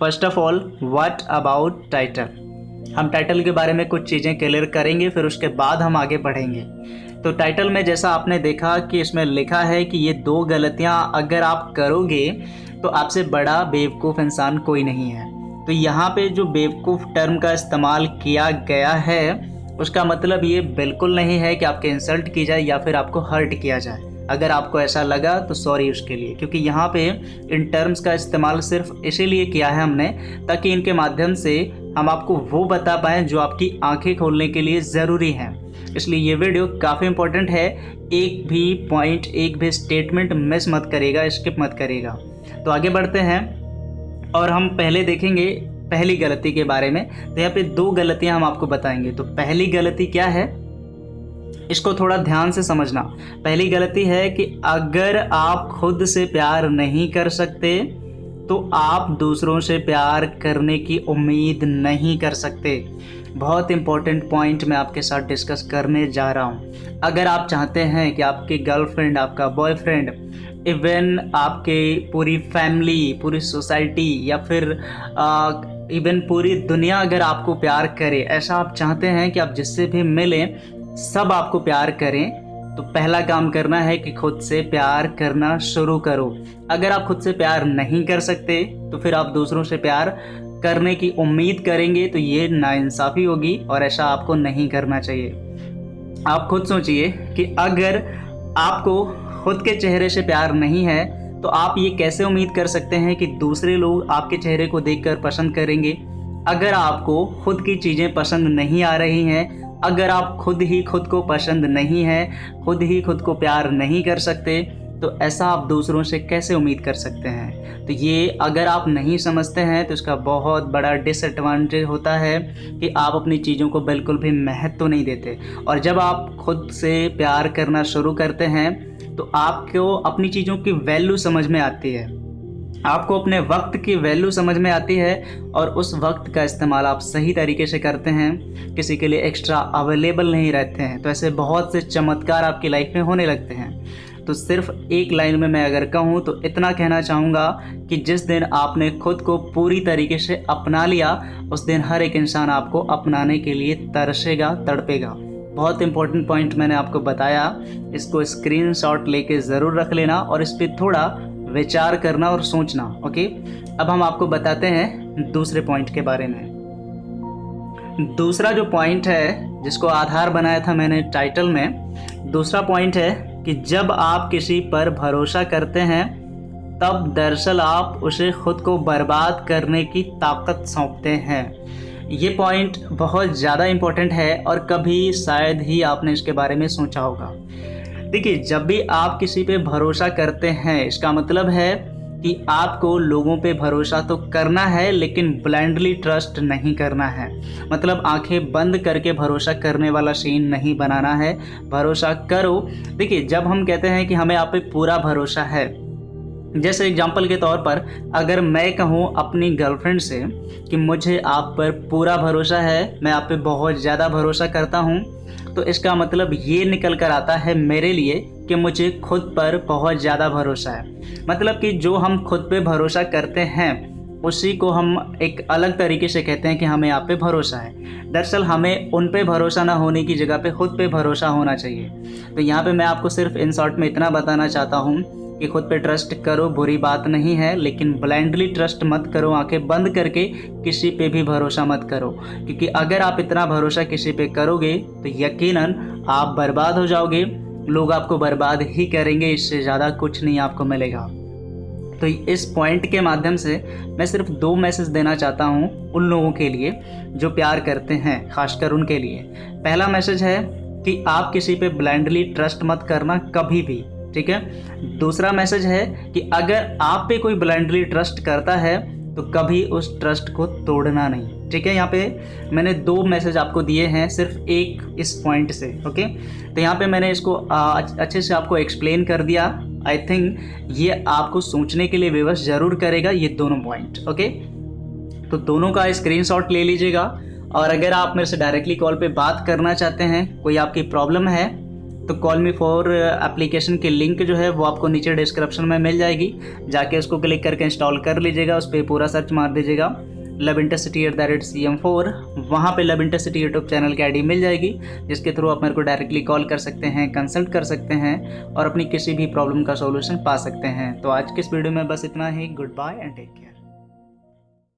First of all, what about title. हम title के बारे में कुछ चीज़ें क्लियर करेंगे, फिर उसके बाद हम आगे बढ़ेंगे। तो टाइटल में जैसा आपने देखा कि इसमें लिखा है कि ये 2 गलतियां अगर आप करोगे तो आपसे बड़ा बेवकूफ़ इंसान कोई नहीं है। तो यहाँ पे जो बेवकूफ़ टर्म का इस्तेमाल किया गया है उसका मतलब ये बिल्कुल नहीं है कि आपके इंसल्ट की जाए या फिर आपको हर्ट किया जाए। अगर आपको ऐसा लगा तो सॉरी उसके लिए, क्योंकि यहाँ पे इन टर्म्स का इस्तेमाल सिर्फ इसीलिए किया है हमने ताकि इनके माध्यम से हम आपको वो बता पाएँ जो आपकी आंखें खोलने के लिए ज़रूरी हैं। इसलिए ये वीडियो काफ़ी इंपॉर्टेंट है। एक भी पॉइंट, एक भी स्टेटमेंट मिस मत करेगा, स्किप मत करेगा। तो आगे बढ़ते हैं और हम पहले देखेंगे पहली गलती के बारे में। तो यहाँ पे 2 गलतियाँ हम आपको बताएंगे। तो पहली गलती क्या है, इसको थोड़ा ध्यान से समझना। पहली गलती है कि अगर आप खुद से प्यार नहीं कर सकते तो आप दूसरों से प्यार करने की उम्मीद नहीं कर सकते। बहुत इंपॉर्टेंट पॉइंट मैं आपके साथ डिस्कस करने जा रहा हूँ। अगर आप चाहते हैं कि आपकी गर्लफ्रेंड, आपका बॉयफ्रेंड, इवन आपके पूरी फैमिली, पूरी सोसाइटी या फिर इवन पूरी दुनिया अगर आपको प्यार करे, ऐसा आप चाहते हैं कि आप जिससे भी मिलें सब आपको प्यार करें, तो पहला काम करना है कि खुद से प्यार करना शुरू करो। अगर आप खुद से प्यार नहीं कर सकते तो फिर आप दूसरों से प्यार करने की उम्मीद करेंगे तो ये नाइंसाफ़ी होगी और ऐसा आपको नहीं करना चाहिए। आप खुद सोचिए कि अगर आपको खुद के चेहरे से प्यार नहीं है तो आप ये कैसे उम्मीद कर सकते हैं कि दूसरे लोग आपके चेहरे को देखकर पसंद करेंगे। अगर आपको खुद की चीज़ें पसंद नहीं आ रही हैं, अगर आप खुद ही खुद को पसंद नहीं है, खुद ही खुद को प्यार नहीं कर सकते, तो ऐसा आप दूसरों से कैसे उम्मीद कर सकते हैं। तो ये अगर आप नहीं समझते हैं तो इसका बहुत बड़ा डिसएडवांटेज होता है कि आप अपनी चीज़ों को बिल्कुल भी महत्व तो नहीं देते। और जब आप खुद से प्यार करना शुरू करते हैं तो आपको अपनी चीज़ों की वैल्यू समझ में आती है, आपको अपने वक्त की वैल्यू समझ में आती है और उस वक्त का इस्तेमाल आप सही तरीके से करते हैं, किसी के लिए एक्स्ट्रा अवेलेबल नहीं रहते हैं। तो ऐसे बहुत से चमत्कार आपकी लाइफ में होने लगते हैं। तो सिर्फ एक लाइन में मैं अगर कहूँ तो इतना कहना चाहूँगा कि जिस दिन आपने खुद को पूरी तरीके से अपना लिया उस दिन हर एक इंसान आपको अपनाने के लिए तरसेगा, तड़पेगा। बहुत इंपॉर्टेंट पॉइंट मैंने आपको बताया, इसको स्क्रीनशॉट लेके ज़रूर रख लेना और इस पर थोड़ा विचार करना और सोचना। ओके, अब हम आपको बताते हैं दूसरे पॉइंट के बारे में। दूसरा जो पॉइंट है जिसको आधार बनाया था मैंने टाइटल में, दूसरा पॉइंट है कि जब आप किसी पर भरोसा करते हैं तब दरअसल आप उसे खुद को बर्बाद करने की ताकत सौंपते हैं। ये पॉइंट बहुत ज़्यादा इम्पोर्टेंट है और कभी शायद ही आपने इसके बारे में सोचा होगा। देखिए, जब भी आप किसी पे भरोसा करते हैं इसका मतलब है कि आपको लोगों पे भरोसा तो करना है लेकिन ब्लाइंडली ट्रस्ट नहीं करना है। मतलब आंखें बंद करके भरोसा करने वाला सीन नहीं बनाना है, भरोसा करो। देखिए, जब हम कहते हैं कि हमें आप पे पूरा भरोसा है, जैसे एग्जांपल के तौर पर अगर मैं कहूँ अपनी गर्लफ्रेंड से कि मुझे आप पर पूरा भरोसा है, मैं आप पे बहुत ज़्यादा भरोसा करता हूँ, तो इसका मतलब ये निकल कर आता है मेरे लिए कि मुझे खुद पर बहुत ज़्यादा भरोसा है। मतलब कि जो हम खुद पे भरोसा करते हैं उसी को हम एक अलग तरीके से कहते हैं कि हमें आप पे भरोसा है। दरअसल हमें उन पे भरोसा ना होने की जगह पे खुद पे भरोसा होना चाहिए। तो यहाँ पे मैं आपको सिर्फ इन शॉर्ट में इतना बताना चाहता हूँ कि खुद पे ट्रस्ट करो, बुरी बात नहीं है, लेकिन ब्लाइंडली ट्रस्ट मत करो, आंखें बंद करके किसी पे भी भरोसा मत करो। क्योंकि अगर आप इतना भरोसा किसी पे करोगे तो यकीनन आप बर्बाद हो जाओगे, लोग आपको बर्बाद ही करेंगे, इससे ज़्यादा कुछ नहीं आपको मिलेगा। तो इस पॉइंट के माध्यम से मैं सिर्फ 2 मैसेज देना चाहता हूँ उन लोगों के लिए जो प्यार करते हैं, खासकर उनके लिए। पहला मैसेज है कि आप किसी पे ब्लाइंडली ट्रस्ट मत करना कभी भी, ठीक है। दूसरा मैसेज है कि अगर आप पे कोई ब्लाइंडली ट्रस्ट करता है तो कभी उस ट्रस्ट को तोड़ना नहीं, ठीक है। यहाँ पे मैंने 2 मैसेज आपको दिए हैं सिर्फ एक इस पॉइंट से। ओके, तो यहाँ पे मैंने इसको अच्छे से आपको एक्सप्लेन कर दिया। आई थिंक ये आपको सोचने के लिए विवश ज़रूर करेगा ये दोनों पॉइंट। ओके, तो दोनों का स्क्रीनशॉट ले लीजिएगा और अगर आप मेरे से डायरेक्टली कॉल पे बात करना चाहते हैं, कोई आपकी प्रॉब्लम है तो कॉल मी फॉर एप्लीकेशन की लिंक जो है वो आपको नीचे डिस्क्रिप्शन में मिल जाएगी, जाके उसको क्लिक करके इंस्टॉल कर लीजिएगा। उस पर पूरा सर्च मार दीजिएगा lovintercity@cm4, वहाँ पे lovintercity यूट्यूब चैनल की आईडी मिल जाएगी, जिसके थ्रू आप मेरे को डायरेक्टली कॉल कर सकते हैं, कंसल्ट कर सकते हैं और अपनी किसी भी प्रॉब्लम का सॉल्यूशन पा सकते हैं। तो आज के इस वीडियो में बस इतना ही। Goodbye and take care.